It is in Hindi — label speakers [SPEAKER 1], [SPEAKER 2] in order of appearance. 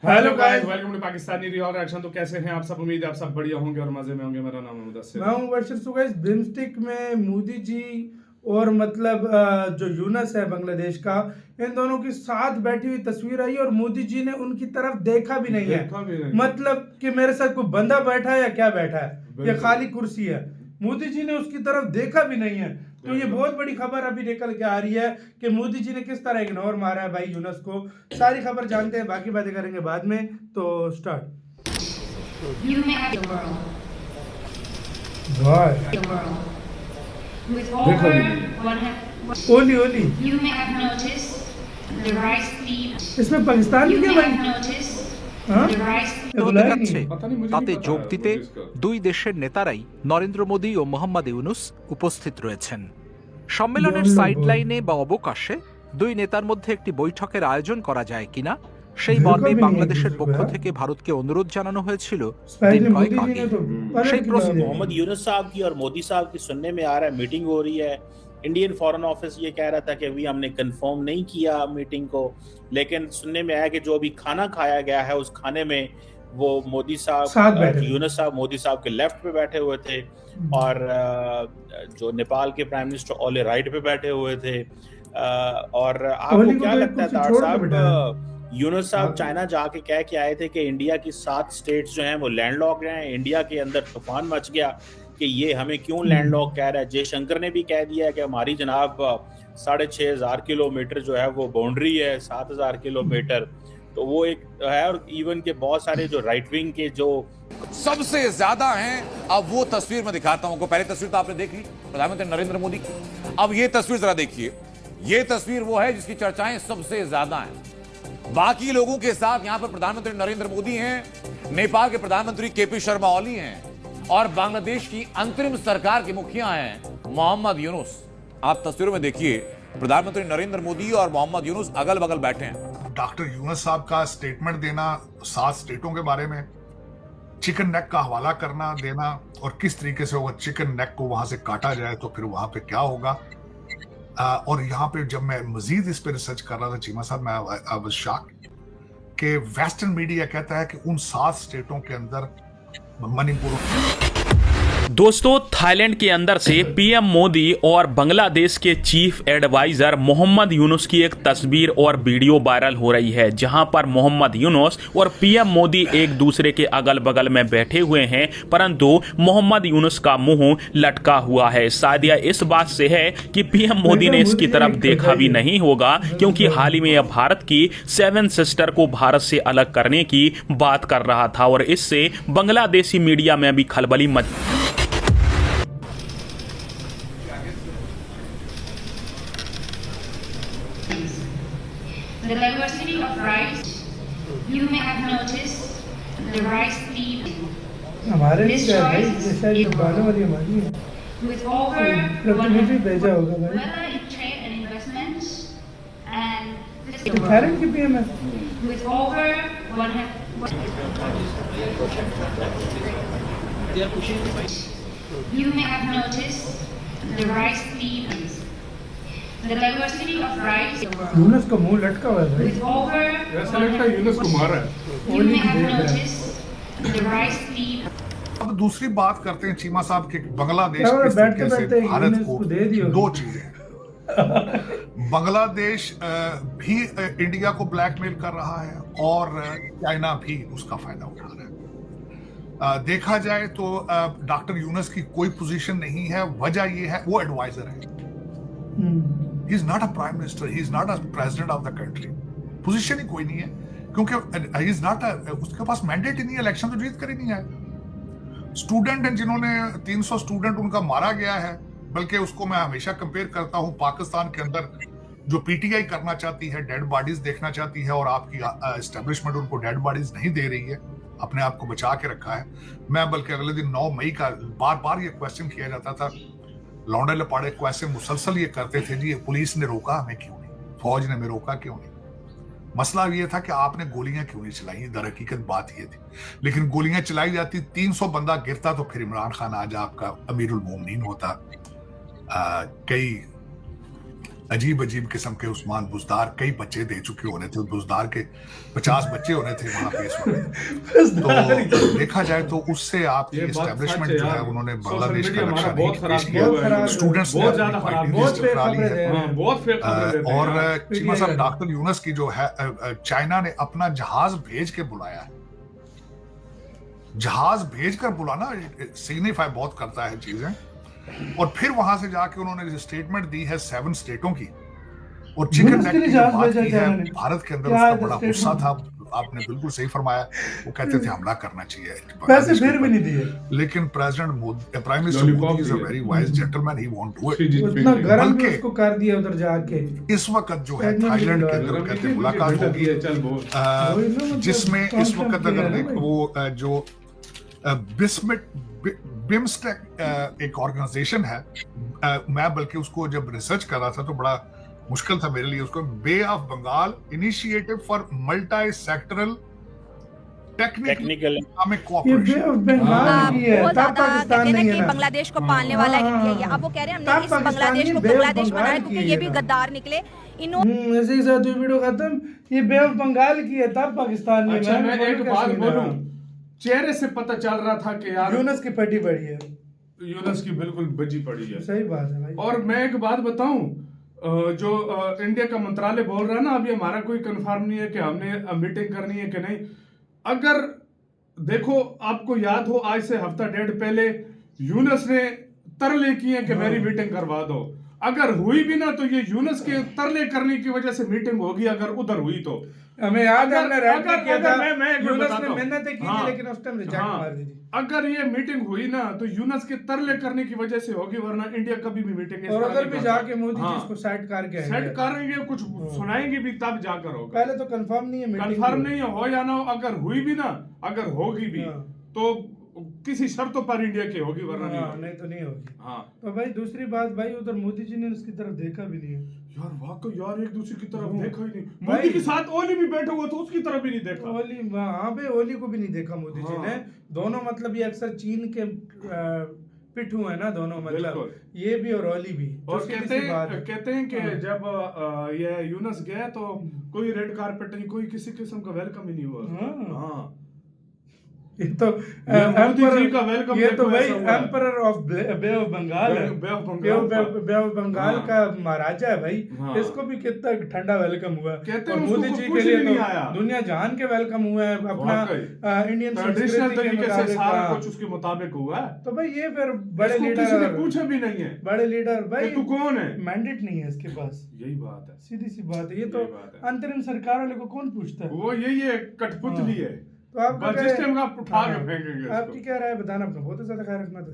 [SPEAKER 1] Hello guys, welcome to Pakistani real reaction. तो कैसे हैं आप सब? उम्मीद है आप सब बढ़िया होंगे और मजे में होंगे। मेरा नाम है मुदस्सिर।
[SPEAKER 2] मैं हूं मुबशिर। सो गाइस, ब्रिमस्टिक में मोदी जी और मतलब जो यूनस है बांग्लादेश का, इन दोनों की साथ बैठी हुई तस्वीर आई और मोदी जी ने उनकी तरफ देखा भी नहीं है। मतलब कि मेरे साथ कोई बंदा बैठा है या क्या बैठा है, ये खाली कुर्सी है। मोदी जी ने उसकी तरफ देखा भी नहीं है। तो ये बहुत बड़ी खबर अभी निकल के आ रही है कि मोदी जी ने किस तरह इग्नोर मारा है भाई यूनस को। सारी खबर जानते हैं, बाकी बातें करेंगे बाद में। तो start.
[SPEAKER 3] You map the world.
[SPEAKER 2] भाई
[SPEAKER 3] The world. With over
[SPEAKER 2] olly olly,
[SPEAKER 3] you may have noticed the rice field.
[SPEAKER 2] इसमें पाकिस्तान भी
[SPEAKER 3] You
[SPEAKER 2] क्या
[SPEAKER 3] may
[SPEAKER 2] भाई?
[SPEAKER 3] have noticed
[SPEAKER 2] हाँ?
[SPEAKER 3] the rice
[SPEAKER 2] ये बुलाया ही
[SPEAKER 4] দেখাচ্ছে
[SPEAKER 2] नहीं।
[SPEAKER 1] पता नहीं, मुझे
[SPEAKER 4] তাতে
[SPEAKER 1] नहीं पता
[SPEAKER 4] যোগ
[SPEAKER 1] है
[SPEAKER 4] দিতে
[SPEAKER 1] वो इसका।
[SPEAKER 4] দুই দেশের নেতারাই নরেন্দ্র মোদী ও মোহাম্মদ ইউনুস উপস্থিত রয়েছেন। সম্মেলনের
[SPEAKER 2] বললো
[SPEAKER 4] সাইডলাইনে বা অবকাশে দুই নেতার মধ্যে একটি বৈঠকের আয়োজন করা যায় কিনা সেই
[SPEAKER 2] बिल्कुल
[SPEAKER 4] মর্মে
[SPEAKER 2] भी नहीं
[SPEAKER 4] বাংলাদেশের
[SPEAKER 2] है
[SPEAKER 4] পক্ষ
[SPEAKER 2] किसी को,
[SPEAKER 4] থেকে ভারতকে অনুরোধ জানানো হয়েছিল দিন
[SPEAKER 2] स्पेशली
[SPEAKER 4] কয়েক
[SPEAKER 2] मोदी जी
[SPEAKER 4] আগে।
[SPEAKER 2] ने तो पलट
[SPEAKER 4] সেই
[SPEAKER 2] के
[SPEAKER 4] प्रश्न
[SPEAKER 2] जवाब दिया।
[SPEAKER 5] मोहम्मद यूनुस साहब की और मोदी साहब की सुनने में आ रहा है मीटिंग हो रही है। इंडियन फॉरेन ऑफिस ये कह रहा था कि अभी हमने कंफर्म नहीं किया मीटिंग को, लेकिन सुनने में आया कि जो अभी खाना खाया गया है उस खाने में वो मोदी
[SPEAKER 2] साथ
[SPEAKER 5] साहब
[SPEAKER 2] बैठे थे।
[SPEAKER 5] यूनुस साहब मोदी साहब के लेफ्ट पे बैठे हुए थे और जो नेपाल के प्राइम मिनिस्टर ओले राइट पे बैठे हुए थे। और आपको
[SPEAKER 2] ओली को
[SPEAKER 5] क्या
[SPEAKER 2] तो एक
[SPEAKER 5] लगता है
[SPEAKER 2] कुर्सी
[SPEAKER 5] तार
[SPEAKER 2] छोड़ के
[SPEAKER 5] साहब,
[SPEAKER 2] बिठाया।
[SPEAKER 5] यूनुस साहब चाइना जाके कह के आए थे कि इंडिया की 7 स्टेट्स जो हैं वो लैंडलॉक्ड हैं, इंडिया के अंदर तूफान मच गया कि ये हमें क्यों लैंडलॉक कह रहा है। जयशंकर ने भी कह दिया है कि हमारी जनाब 6,500 किलोमीटर जो है वो बाउंड्री है, 7,000 किलोमीटर। तो वो एक है, और इवन के बहुत सारे जो राइट विंग के जो
[SPEAKER 6] सबसे ज्यादा हैं। अब वो तस्वीर मैं दिखाता हूं। पहले तस्वीर तो आपने देख ली प्रधानमंत्री नरेंद्र मोदी की। अब ये तस्वीर जरा देखिए। ये तस्वीर वो है जिसकी चर्चाएं सबसे ज्यादा हैं। बाकी लोगों के साथ यहां पर प्रधानमंत्री नरेंद्र मोदी हैं, नेपाल के प्रधानमंत्री केपी शर्मा ओली हैं और बांग्लादेश की अंतरिम सरकार के मुखिया हैं मोहम्मद यूनुस। आप तस्वीरों में देखिए, प्रधानमंत्री नरेंद्र मोदी और मोहम्मद यूनुस अगल बगल बैठे हैं।
[SPEAKER 7] डॉक्टर यूनुस साहब का स्टेटमेंट देना 7 स्टेटों के बारे में, चिकन नेक का हवाला करना देना, और किस तरीके से होगा चिकन नेक को वहां से काटा जाए तो फिर वहां पे क्या होगा। और यहाँ पे जब मैं मजीद इस पे रिसर्च कर रहा था चीमा साहब, मैं आई वाज शॉक्ड कि वेस्टर्न मीडिया कहता है कि उन 7 स्टेटों के अंदर मणिपुर।
[SPEAKER 8] दोस्तों, थाईलैंड के अंदर से पीएम मोदी और बांग्लादेश के चीफ एडवाइजर मोहम्मद यूनुस की एक तस्वीर और वीडियो वायरल हो रही है, जहां पर मोहम्मद यूनुस और पीएम मोदी एक दूसरे के अगल बगल में बैठे हुए हैं, परंतु मोहम्मद यूनुस का मुंह लटका हुआ है। शायद यह इस बात से है कि पीएम मोदी ने इसकी तरफ देखा भी नहीं होगा, क्योंकि हाल ही में यह भारत की 7 सिस्टर को भारत से अलग करने की बात कर रहा था और इससे बांग्लादेशी मीडिया में भी खलबली much.
[SPEAKER 3] the diversity of rice. You may have noticed the rice field.
[SPEAKER 2] हमारे लिए क्या है भाई, ये शायद गाने वाली हमारी है।
[SPEAKER 3] With over
[SPEAKER 2] प्रतिनिधि भेजा होगा भाई।
[SPEAKER 3] whether in trade and investments and
[SPEAKER 2] ये थाईलैंड की पीएम है।
[SPEAKER 3] with over you may have noticed the rice fields. The diversity of rice
[SPEAKER 2] Yunus का मुंह लटका हुआ है भाई।
[SPEAKER 3] with over
[SPEAKER 1] ऐसा लगता है यूनुस को मारा है।
[SPEAKER 3] you may have noticed the rice field.
[SPEAKER 7] अब दूसरी बात करते हैं चीमा साहब के बांग्लादेश
[SPEAKER 2] क्या
[SPEAKER 7] किस
[SPEAKER 2] बैठते
[SPEAKER 7] तरीके
[SPEAKER 2] बैठते
[SPEAKER 7] से भारत
[SPEAKER 2] यूनुस
[SPEAKER 7] को
[SPEAKER 2] को दे दियो।
[SPEAKER 7] 2 चीजें बांग्लादेश भी इंडिया को ब्लैकमेल कर रहा है और चाइना भी उसका फायदा उठा रहा है। देखा जाए तो डॉक्टर यूनुस की कोई पोजीशन नहीं है। वजह यह है वो एडवाइजर है, he is not a prime minister, he is not a president of the country. Position ही कोई नहीं है, क्योंकि ही इज नॉट उसके पास मैंडेट ही नहीं है, इलेक्शन तो जीत कर ही नहीं आए। स्टूडेंट हैं जिन्होंने 300 स्टूडेंट उनका मारा गया है, बल्कि उसको मैं हमेशा कंपेयर करता हूं पाकिस्तान के अंदर जो पीटीआई करना चाहती है, डेड बॉडीज देखना चाहती है, और आपकी एस्टेब्लिशमेंट उनको डेड बॉडीज नहीं दे रही है, अपने आप को बचा के रखा है। मैं बल्कि अगले दिन 9 मई का बार बार ये क्वेश्चन किया जाता था, लौंडे लपाड़े क्वेश्चन मुसलसल ये करते थे, जी पुलिस ने रोका हमें क्यों नहीं, फौज ने हमें रोका क्यों नहीं। मसला ये था कि आपने गोलियां क्यों नहीं चलाई, दर हकीकत बात ये थी। लेकिन गोलियां चलाई जाती, 300 बंदा गिरता तो फिर इमरान खान आज आपका अमीरुल मोमिनीन होता। कई अजीब अजीब किस्म के उस्मान बुजदार कई बच्चे दे चुके होने थे, बुजदार के 50 बच्चे होने थे वहां पे इस वक्त। तो देखा जाए तो उससे आपकी
[SPEAKER 1] ये बात
[SPEAKER 7] एस्टेब्लिशमेंट
[SPEAKER 1] सच है
[SPEAKER 7] जो है
[SPEAKER 1] यार।
[SPEAKER 7] उन्होंने
[SPEAKER 1] सोशल
[SPEAKER 7] बांग्लादेश का
[SPEAKER 1] मीडिया
[SPEAKER 7] नक्शा
[SPEAKER 1] हमारा
[SPEAKER 7] नहीं
[SPEAKER 1] बहुत
[SPEAKER 7] पेश
[SPEAKER 1] खराब
[SPEAKER 7] किया,
[SPEAKER 1] हुआ है।
[SPEAKER 7] स्टूडेंट्स
[SPEAKER 1] बहुत ज्यादा खराब,
[SPEAKER 2] बहुत फेक
[SPEAKER 7] डाली
[SPEAKER 2] खबरें
[SPEAKER 7] है।
[SPEAKER 2] दे रहे हैं।
[SPEAKER 1] हाँ, बहुत फेक खबरें देते हैं
[SPEAKER 7] और
[SPEAKER 1] यार।
[SPEAKER 7] चीमा साहब डॉक्टर यूनुस की जो है चाइना ने अपना जहाज भेज के बुलाया है। जहाज भेज कर बुलाना सिग्निफाई बहुत करता है चीजें। और फिर वहां से जाके उन्होंने स्टेटमेंट दी है 7 स्टेटों की, और चिकन
[SPEAKER 2] यूनुस
[SPEAKER 7] नेक
[SPEAKER 2] के लिए
[SPEAKER 7] की जो
[SPEAKER 2] जहाज
[SPEAKER 7] बात
[SPEAKER 2] भेजा
[SPEAKER 7] की है
[SPEAKER 2] चाइना ने।
[SPEAKER 7] भारत के अंदर
[SPEAKER 2] क्या
[SPEAKER 7] उसका
[SPEAKER 2] है
[SPEAKER 7] बड़ा
[SPEAKER 2] statement?
[SPEAKER 7] गुस्सा था। आपने बिल्कुल सही फरमाया, वो कहते थे हमला करना चाहिए,
[SPEAKER 2] पैसे फिर भी नहीं दिए।
[SPEAKER 7] लेकिन president Modi, prime minister
[SPEAKER 1] Lollipop
[SPEAKER 7] Modi is a
[SPEAKER 1] दिए।
[SPEAKER 7] Very wise gentleman, he won't do
[SPEAKER 1] she
[SPEAKER 7] it.
[SPEAKER 1] Jinping
[SPEAKER 2] उतना
[SPEAKER 1] ने।
[SPEAKER 2] गर्म भी
[SPEAKER 7] बल्कि-
[SPEAKER 2] उसको कर दिया उधर जाके।
[SPEAKER 7] इस वक्त जो है
[SPEAKER 2] Statement
[SPEAKER 7] थाईलैंड के
[SPEAKER 2] भी
[SPEAKER 7] अंदर
[SPEAKER 1] गरम
[SPEAKER 7] कहते
[SPEAKER 1] नहीं
[SPEAKER 7] मुलाकात
[SPEAKER 1] भेजा
[SPEAKER 7] होगी,
[SPEAKER 1] दिया, चल बहुत।
[SPEAKER 2] वही ना, मतलब
[SPEAKER 7] जिसमें इस
[SPEAKER 2] constant
[SPEAKER 7] वक्त
[SPEAKER 2] किया
[SPEAKER 7] अगर
[SPEAKER 2] है ना
[SPEAKER 7] देखो वो जो बिम्स्टेक एक ऑर्गेनाइजेशन है, मैं बल्कि उसको जब रिसर्च कर रहा था तो बड़ा मुश्किल था मेरे लिए उसको। Bay of Bengal initiative for multi sectoral technical economic
[SPEAKER 2] ये बे
[SPEAKER 7] कोऑपरेशन।
[SPEAKER 2] ऑफ बंगाल की है,
[SPEAKER 9] बहुत
[SPEAKER 2] तब
[SPEAKER 9] ज्यादा
[SPEAKER 2] पाकिस्तान
[SPEAKER 9] कहते हैं
[SPEAKER 2] नहीं
[SPEAKER 9] ना
[SPEAKER 2] है
[SPEAKER 9] कि
[SPEAKER 2] ना।
[SPEAKER 9] बांग्लादेश को पालने वाला इंडिया ही है। अब वो कह रहे हैं हमने इस बांग्लादेश को बांग्लादेश बनाया क्योंकि ये भी गद्दार निकले।
[SPEAKER 2] ऐसे ही साथ वीडियो खत्म। ये बे ऑफ बंगाल की है, तब पाकिस्तान नहीं।
[SPEAKER 1] अच्छा मैं एक बात बोलूं,
[SPEAKER 2] यूनुस
[SPEAKER 1] चेहरे से पता चल रहा था कि यार
[SPEAKER 2] की फटी पड़ी है।
[SPEAKER 1] यूनुस की बिल्कुल बजी पड़ी है।
[SPEAKER 2] सही बात है भाई।
[SPEAKER 1] और मैं एक बात बताऊं, जो इंडिया का मंत्रालय बोल रहा है ना, अभी हमारा कोई कंफर्म नहीं है कि हमने मीटिंग करनी है कि नहीं। अगर देखो आपको याद हो, आज से हफ्ता डेढ़ पहले यूनुस ने तरले किए कि मेरी मीटिंग करवा दो। अगर हुई भी ना तो ये यूनुस के तरले करने की वजह से मीटिंग होगी, अगर उधर हुई तो।
[SPEAKER 2] हमें याद है हमने रैप भी किया था।
[SPEAKER 1] मैं एक मिनट
[SPEAKER 2] यूनुस
[SPEAKER 1] बताता
[SPEAKER 2] ने
[SPEAKER 1] हूं।
[SPEAKER 2] मेहनतें की थी, लेकिन उस टाइम रिजेक्ट
[SPEAKER 1] हाँ,
[SPEAKER 2] मार दी थी।
[SPEAKER 1] अगर ये मीटिंग हुई ना तो यूनुस के तरले करने की वजह से होगी, वरना इंडिया कभी भी मीटिंग
[SPEAKER 2] और उधर भी जाके मोदी जी इसको सेट करके आएंगे।
[SPEAKER 1] सेट करेंगे, कुछ सुनाएंगे भी तब जाकर होगा।
[SPEAKER 2] पहले तो कंफर्म नहीं है मीटिंग।
[SPEAKER 1] कंफर्म नहीं हो या ना हो, अगर हुई भी ना, अगर होगी भी तो किसी शर्तों पर इंडिया की होगी, वरना नहीं होगी।
[SPEAKER 2] नहीं तो नहीं होगी।
[SPEAKER 1] हाँ
[SPEAKER 2] तो भाई दूसरी बात भाई, उधर मोदी जी ने उसकी तरफ देखा भी नहीं है
[SPEAKER 1] यार, वाकई यार, एक दूसरे की तरफ देखा ही नहीं।
[SPEAKER 2] भाई-
[SPEAKER 1] मोदी के साथ ओली भी बैठे हुए तो उसकी तरफ भी नहीं देखा।
[SPEAKER 2] ओली, हाँ भाई, ओली को भी नहीं देखा मोदी जी ने। दोनों मतलब ये अक्सर चीन के पिट्ठू है ना दोनों, मतलब
[SPEAKER 1] बिल्कुल।
[SPEAKER 2] ये भी और ओली भी।
[SPEAKER 1] और
[SPEAKER 2] तो सीधी सी बात है।
[SPEAKER 1] कहते हैं कि जब ये यूनुस गया तो कोई रेड कारपेट नहीं, कोई किसी किस्म का वेलकम ही नहीं हुआ। हाँ
[SPEAKER 2] ये तो
[SPEAKER 1] मोदी जी का वेलकम
[SPEAKER 2] ये तो
[SPEAKER 1] देखो
[SPEAKER 2] भाई
[SPEAKER 1] ऐसा हुआ है।
[SPEAKER 2] Emperor of Bay of Bengal है।
[SPEAKER 1] Bay of Bengal
[SPEAKER 2] Bay of Bengal
[SPEAKER 1] हाँ।
[SPEAKER 2] का महाराजा है भाई।
[SPEAKER 1] हाँ।
[SPEAKER 2] इसको भी कितना ठंडा वेलकम हुआ।
[SPEAKER 1] कहते
[SPEAKER 2] और
[SPEAKER 1] हैं
[SPEAKER 2] मोदी
[SPEAKER 1] उसको
[SPEAKER 2] जी
[SPEAKER 1] कुछ
[SPEAKER 2] के लिए
[SPEAKER 1] भी नहीं
[SPEAKER 2] तो
[SPEAKER 1] आया।
[SPEAKER 2] दुनिया जहान के वेलकम हुआ है। अपना इंडियन
[SPEAKER 1] ट्रेडिशनल
[SPEAKER 2] संस्कृति के
[SPEAKER 1] तरीके से
[SPEAKER 2] मुताबिक।
[SPEAKER 1] सारा
[SPEAKER 2] हाँ।
[SPEAKER 1] कुछ उसके मुताबिक हुआ है।
[SPEAKER 2] तो भाई ये फिर बड़े
[SPEAKER 1] इसको किसी ने
[SPEAKER 2] लीडर,
[SPEAKER 1] पूछा भी नहीं है
[SPEAKER 2] बड़े लीडर भाई,
[SPEAKER 1] कि तू कौन है।
[SPEAKER 2] मैंडेट नहीं है इसके पास।
[SPEAKER 1] यही बात है,
[SPEAKER 2] सीधी सी बात है। ये तो
[SPEAKER 1] यही बात है।
[SPEAKER 2] अंतरिम सरकार वाले को कौन पूछता है?
[SPEAKER 1] वो यही है, कठपुतली है।
[SPEAKER 2] तो आपका
[SPEAKER 1] बस
[SPEAKER 2] क्या
[SPEAKER 1] जिस
[SPEAKER 2] है?
[SPEAKER 1] टाइम आप उठा के
[SPEAKER 2] हाँ।
[SPEAKER 1] फेंकेंगे इसको।
[SPEAKER 2] आपकी क्या राय है बताना अपना, बहुत ज्यादा ख्याल रखना तो है।